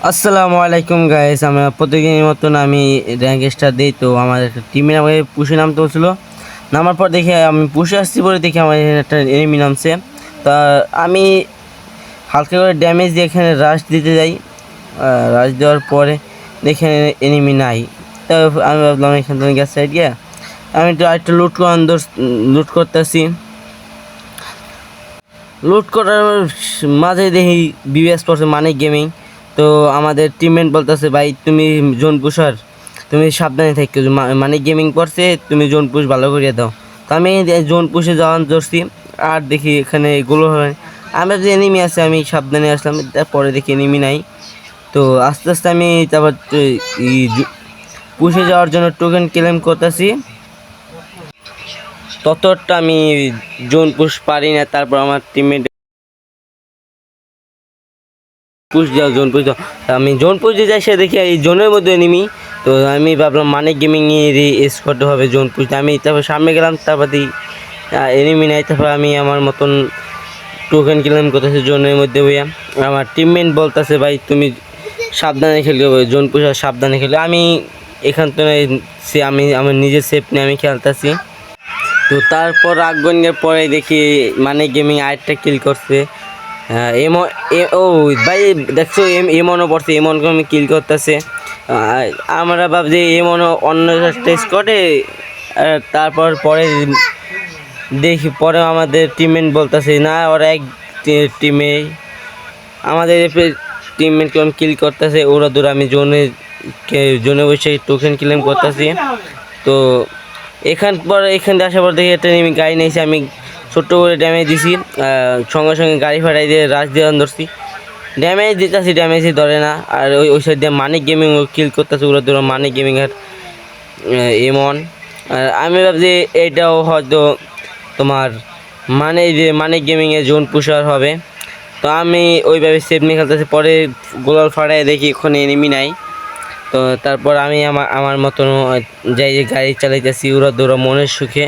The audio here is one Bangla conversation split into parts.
আসসালামু আলাইকুম গাইস, আমরা প্রতিদিনের মতন আমি র্যাঙ্ক স্টার দিই। তো আমার একটা টিমে আমাকে পুষে নামতে হচ্ছিল, নামার পর দেখে আমি পুষে আসছি বলে দেখি আমার এখানে একটা এনিমি নামছে। তা আমি হালকা করে ড্যামেজ দিয়ে এখানে রাশ দিতে যাই। রাশ দেওয়ার পরে দেখে এনিমি নাই। তা আমি ভাবলাম এখান থেকে গ্যাস সাইড গিয়ে আমি একটু আরেকটু লুট করতেছি। লুট করার মাঝে দেখি বিবিএস পড়ছে মানিক গেমিং। তো আমাদের টিমমেট বলতেছে, ভাই তুমি জোন পুষার, তুমি সাবধানে থাকো, মানিক গেমিং পড়ছে, তুমি জোন পুশ ভালো করিয়ে দাও। তো আমি জোন পুষে যাওয়ান ধরছি, আর দেখি এখানে এগুলো হয় আমার যে এনিমি আছে, আমি সাবধানে আসলাম। তারপরে দেখি এনিমি নাই। তো আস্তে আস্তে আমি তারপর পুষে যাওয়ার জন্য টোকেন ক্লেম করতেছি। ততটা আমি জোন পুশ পারি না। তারপর আমার টিমমেট পুশ দাও, জোন পুশ দাও। আমি জোন পুশ দিয়ে যাই, সে দেখি এই জোনের মধ্যে এনিমি। তো আমি ভাবলাম মানিক গেমিং স্কোয়াড হবে জোন পুশ। আমি তারপর সামনে গেলাম, তারপর দিই এনিমি নাই। তারপর আমি আমার মতন টোকেন ক্লেম করতেছি জোনের মধ্যে বইয়া। আমার টিমমেট বলতেছে, ভাই তুমি সাবধানে খেলবে, জোন পুশ আর সাবধানে খেলবে। আমি এখান থেকে আমি আমার নিজের সেফ নিয়ে আমি খেলতেছি। তো তারপর আগুনের পরে দেখি মানিক গেমিং আরেকটা কিল করছে। ও ভাই দেখছো, এমনও পড়ছে, এমনকে আমি কিল করতেছে। আমরা ভাবছি এমনও অন্য টেস্ট করে। তারপর পরে দেখি পরে আমাদের টিমমেট বলতেছে, না ওরা এক টিমে আমাদের টিমমেট কেমন কিল করতেছে, ওরা দূর আমি জোনে বসে টোকেন ক্লেম করতেছি। তো এখান আসার পর দেখি একটা গাড়ি নিয়েছি, আমি ছোট্ট করে ড্যামেজ দিছি। সঙ্গে সঙ্গে গাড়ি ফাটাই দিয়ে রাশ দিয়ে ধরছি, ড্যামেজ দিতেছি, ড্যামেজই ধরে না। আর ওই সাইড দিয়ে মানিক গেমিং কিল করতেছে, ওরা ধরো মানিক গেমিংয়ের এমন। আর আমি ভাবছি এইটাও হয়তো তোমার মানিক গেমিংয়ের জোন পুষার হবে। তো আমি ওইভাবে সেফ নিয়ে খেলতেছি। পরে গোলাল ফাটাই দেখি ওখানে এনিমি নাই। তো তারপর আমি আমার মতন যাই যে গাড়ি চালাইতেছি ওরা দৌড়া মনের সুখে।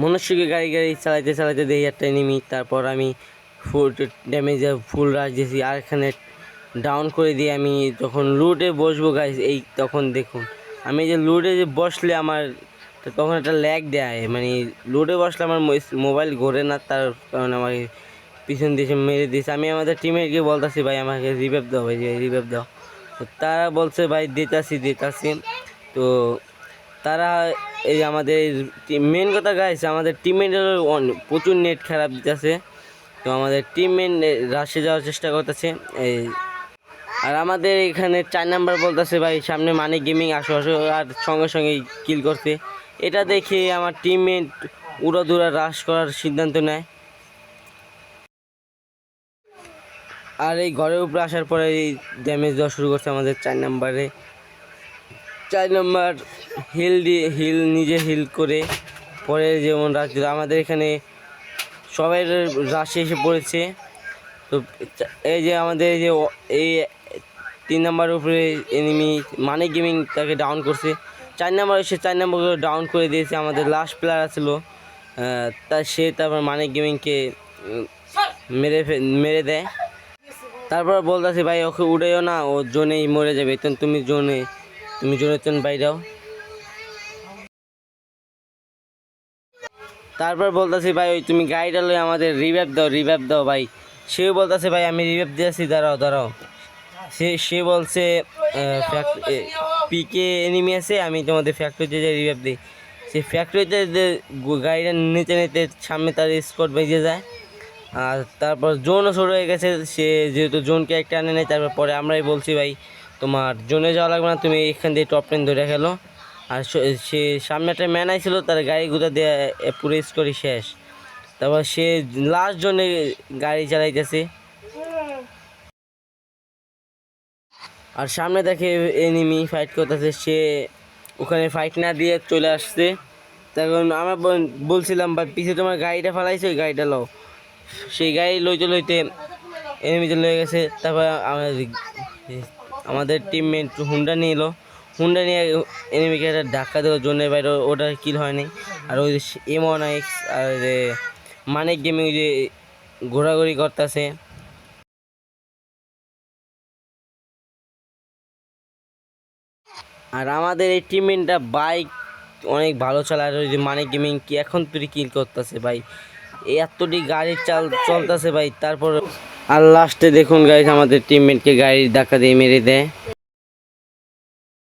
মনুষ্যকে গাড়ি চালাইতে চালাইতে দেখি একটা এনিমি। তারপর আমি ফুল ড্যামেজে ফুল রাশ দিয়েছি, আর এখানে ডাউন করে দিয়ে আমি যখন লুটে বসবো গাইস, এই তখন দেখুন আমি যে লুটে যে বসলে আমার তখন একটা ল্যাগ দেয়, মানে লুটে বসলে আমার মোবাইল ঘোরে না, তার কারণে আমাকে পিছন দিয়ে মেরে দিয়েছে। আমি আমাদের টিমেটকে বলতেছি, ভাই আমাকে রিভাইভ দাও, ভাই রিভাইভ দাও। তো তারা বলছে, ভাই দিতাছি। তো তারা এই আমাদের মেন কথা গাইস, আমাদের টিমমেটের প্রচুর নেট খারাপ দিতেছে। তো আমাদের টিমমেট রাশে যাওয়ার চেষ্টা করতেছে। এই আর আমাদের এখানে 4 নাম্বার বলতেছে, ভাই সামনে মানিক গেমিং আসো আসো, আর সঙ্গে সঙ্গে কিল করতে। এটা দেখে আমার টিমমেট উড়াধুরা রাশ করার সিদ্ধান্ত নেয়। আর এই ঘরের উপরে আসার পরে এই ড্যামেজ দেওয়া শুরু করছে আমাদের 4 নাম্বারে। 4 নম্বর হিল নিজে হিল করে পরে যেমন রাশ দিল। আমাদের এখানে সবাই রাশে এসে পড়েছে। তো এই যে আমাদের এই 3 নাম্বারের উপরে এনিমি মানিক গেমিং তাকে ডাউন করছে। 4 নাম্বার এসে 4 নাম্বারকে ডাউন করে দিয়েছে। আমাদের লাস্ট প্লেয়ার ছিল, সে তারপর মানিক গেমিংকে মেরে দেয়। তারপর বলতেছে, ভাই ওকে উড়েও না, ও জোনেই মরে যাবে, তুমি জোনে বাইরেও। তারপর বলতেছি, ভাই ওই তুমি গাড়িটা লই আমাদের রিভাইভ দাও ভাই। সেও বলতেছে, ভাই আমি রিভাইভ দিয়েছি, দাঁড়াও। সে বলছে পিকে এনিমি আছে, আমি তোমাদের ফ্যাক্টরিতে যে রিভাইভ দিই। সে ফ্যাক্টরিতে গাড়িটা নিতে সামনে তার স্কট বেজে যায়। আর তারপর জোনও শুরু হয়ে গেছে, সে যেহেতু জোনকে একটা আনে নেয়। তারপর পরে আমরাই বলছি, ভাই তোমার জোনে যাওয়া লাগবে না, তুমি এখান দিয়ে টপ 10 ধরে খেলো। আর সে সামনে একটা ম্যান আইছিল, তার গাড়ি গুঁতা দিয়ে পুরো স্কোরই শেষ। তারপর সে লাস্ট জনে গাড়ি চালাইতেছে, আর সামনে দেখে এনিমি ফাইট করতেছে। সে ওখানে ফাইট না দিয়ে চলে আসছে। তখন আমরা বলছিলাম ভাই পিছিয়ে তোমার গাড়িটা ফেলাইছে, ওই গাড়িটা লও। সেই গাড়ি লইতে লইতে এনিমিতে লয়ে গেছে। তারপর আমাদের টিমমেট হুন্ডা নিয়ে এলো, হুন্ডা নিয়ে এনিমিকে একটা ধাক্কা দেওয়ার জন্য বাইরে, ওটা কিল হয়নি। আর ওই M1X আর মানিক গেমিং যে ঘোরাঘুরি করতেছে। আর আমাদের এই টিমমেটটা বাইক অনেক ভালো চালায়। আর ওই যে মানিক গেমিং কি এখন তুই কিল করতেছে ভাই, এতটি গাড়ি চলতেছে ভাই। তারপর আর লাস্টে দেখুন গাইস আমাদের টিমমেটকে গাড়ির ধাক্কা দিয়ে মেরে দেয়।